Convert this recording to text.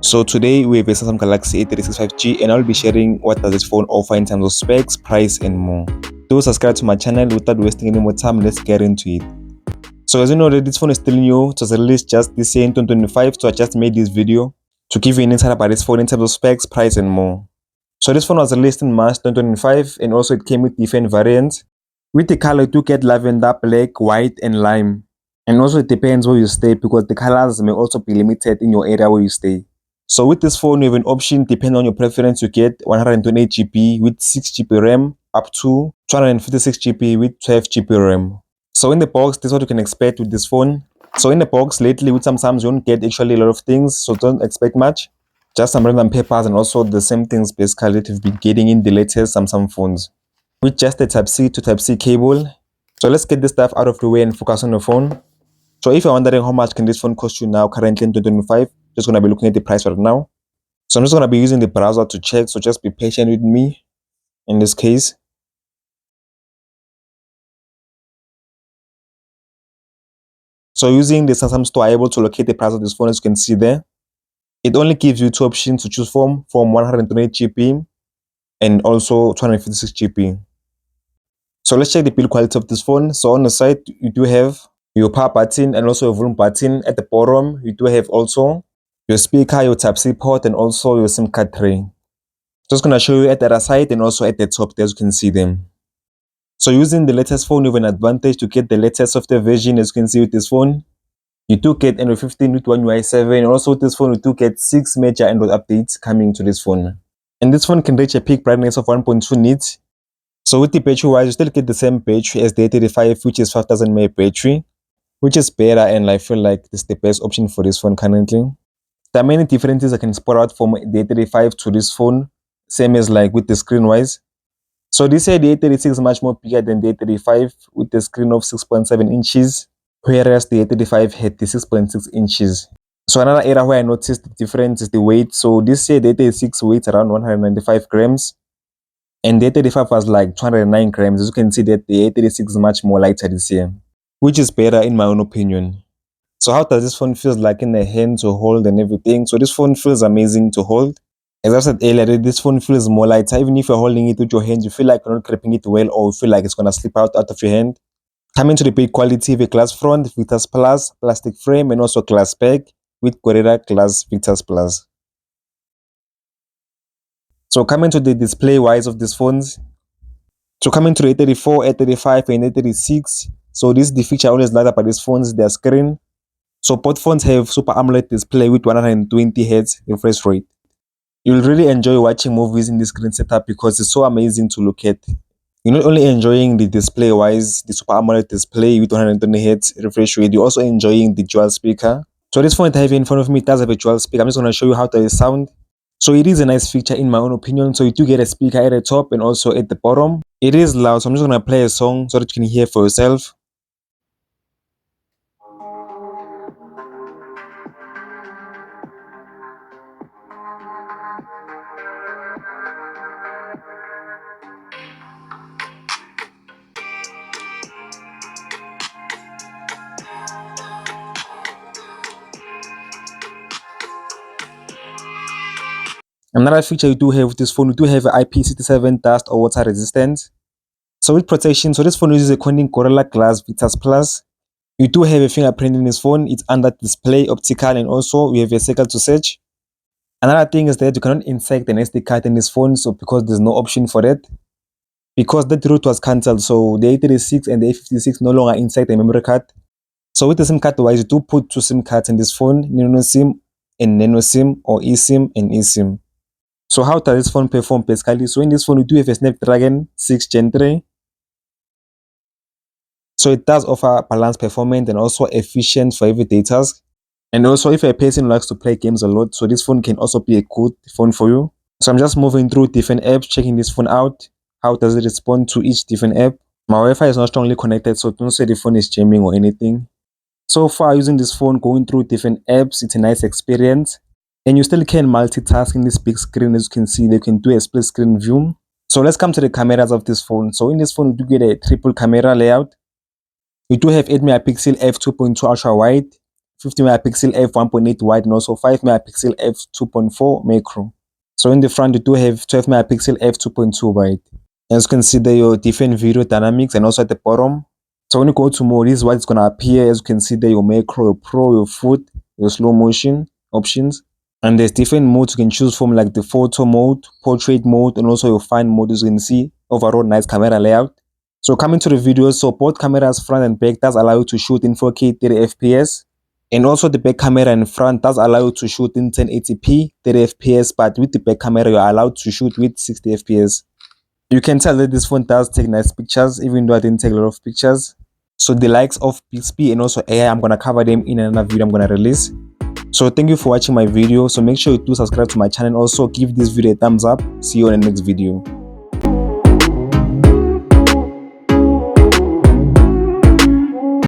So today we have a Samsung Galaxy A36 5G and I'll be sharing what does this phone offer in terms of specs, price and more. Do subscribe to my channel without wasting any more time. Let's get into it. So as you know that this phone is still new, it was released just this year in 2025, so I just made this video to give you an insight about this phone in terms of specs, price and more. So this phone was released in March 2025 and also it came with different variants. With the color, you do get lavender, black, white and lime. And also it depends where you stay because the colors may also be limited in your area where you stay. So with this phone, you have an option depending on your preference. You get 128GB with 6GB RAM up to 256GB with 12GB RAM. So in the box, this is what you can expect with this phone. So in the box, lately with Samsung, you don't get actually a lot of things, so don't expect much. Just some random papers and also the same things basically that you've been getting in the latest Samsung phones. With just a Type-C to Type-C cable. So let's get this stuff out of the way and focus on the phone. So if you're wondering how much can this phone cost you now currently in 2025, just going to be looking at the price right now. So I'm just going to be using the browser to check, so just be patient with me in this case. So using the Samsung store, I'm able to locate the price of this phone as you can see there. It only gives you two options to choose from 128GB and also 256GB. So let's check the build quality of this phone. So on the side, you do have your power button and also a volume button. At the bottom, you do have also your speaker, your Type-C port, and also your SIM card tray. Just going to show you at the other side and also at the top there, as you can see them. So using the latest phone, you have an advantage to get the latest software version. As you can see with this phone, you do get Android 15 with One UI 7, and also with this phone, you do get 6 major Android updates coming to this phone. And this phone can reach a peak brightness of 1.2 nits. So with the battery wise, you still get the same battery as the A35, which is 5000 mAh battery, which is better, and I feel like this is the best option for this phone currently. There are many differences I can spot out from the A35 to this phone, same as like with the screen wise. So this here, the A36 is much more bigger than the A35 with the screen of 6.7 inches, whereas the A35 had the 6.6 inches. So another area where I noticed the difference is the weight. So this here, the A36 weighs around 195 grams, and the A35 was like 209 grams. As you can see that the A36 is much more lighter this year, which is better in my own opinion. So how does this phone feel like in the hand to hold and everything? So this phone feels amazing to hold. As I said earlier, this phone feels more lighter. Even if you're holding it with your hand, you feel like you're not gripping it well, or you feel like it's going to slip out of your hand. Coming to the build quality, the glass front, Victus Plus, plastic frame, and also glass back with Gorilla Glass Victus Plus. So coming to the display wise of these phones. So coming to the A34, A35, and A36. So this is the feature I always like about these phones, their screen. So both phones have Super AMOLED display with 120Hz refresh rate. You'll really enjoy watching movies in this screen setup because it's so amazing to look at. You're not only enjoying the display wise, the Super AMOLED display with 120Hz refresh rate, you're also enjoying the dual speaker. So this phone that I have in front of me does have a dual speaker. I'm just going to show you how does it sound. So it is a nice feature in my own opinion. So you do get a speaker at the top and also at the bottom. It is loud, so I'm just going to play a song so that you can hear for yourself. Another feature you do have with this phone, you do have an IP67 dust or water resistance. So with protection, so this phone uses a Corning Gorilla Glass Victus Plus. You do have a fingerprint in this phone. It's under display, optical, and also you have a circle to search. Another thing is that you cannot insert an SD card in this phone, so because there's no option for that. Because that route was cancelled, so the A36 and the A56 no longer insert a memory card. So with the SIM card wise, you do put two SIM cards in this phone, nano SIM and nano SIM, or eSIM and eSIM. So how does this phone perform basically? So in this phone, we do have a Snapdragon 6 Gen 3. So it does offer balanced performance and also efficient for everyday tasks. And also if a person likes to play games a lot, so this phone can also be a good phone for you. So I'm just moving through different apps, checking this phone out. How does it respond to each different app? My Wi-Fi is not strongly connected, so don't say the phone is jamming or anything. So far using this phone, going through different apps, it's a nice experience. And you still can multitask in this big screen. As you can see, they can do a split screen view. So let's come to the cameras of this phone. So in this phone, you do get a triple camera layout. You do have 8 megapixel f2.2 ultra wide, 50 megapixel f1.8 wide, and also 5 megapixel f2.4 macro. So in the front, you do have 12 megapixel f2.2 wide. As you can see there, your different video dynamics, and also at the bottom. So when you go to mode, this is what it's gonna appear. As you can see there, your macro, your pro, your foot, your slow motion options. And there's different modes you can choose from, like the photo mode, portrait mode, and also your fine mode. As you can see, overall nice camera layout. So coming to the videos, so both cameras front and back does allow you to shoot in 4K 30 FPS. And also the back camera in front does allow you to shoot in 1080p 30 FPS, but with the back camera you're allowed to shoot with 60 FPS. You can tell that this phone does take nice pictures, even though I didn't take a lot of pictures. So the likes of Bixby and also AI, I'm gonna cover them in another video I'm gonna release. So thank you for watching my video. So make sure you do subscribe to my channel. Also give this video a thumbs up. See you in the next video.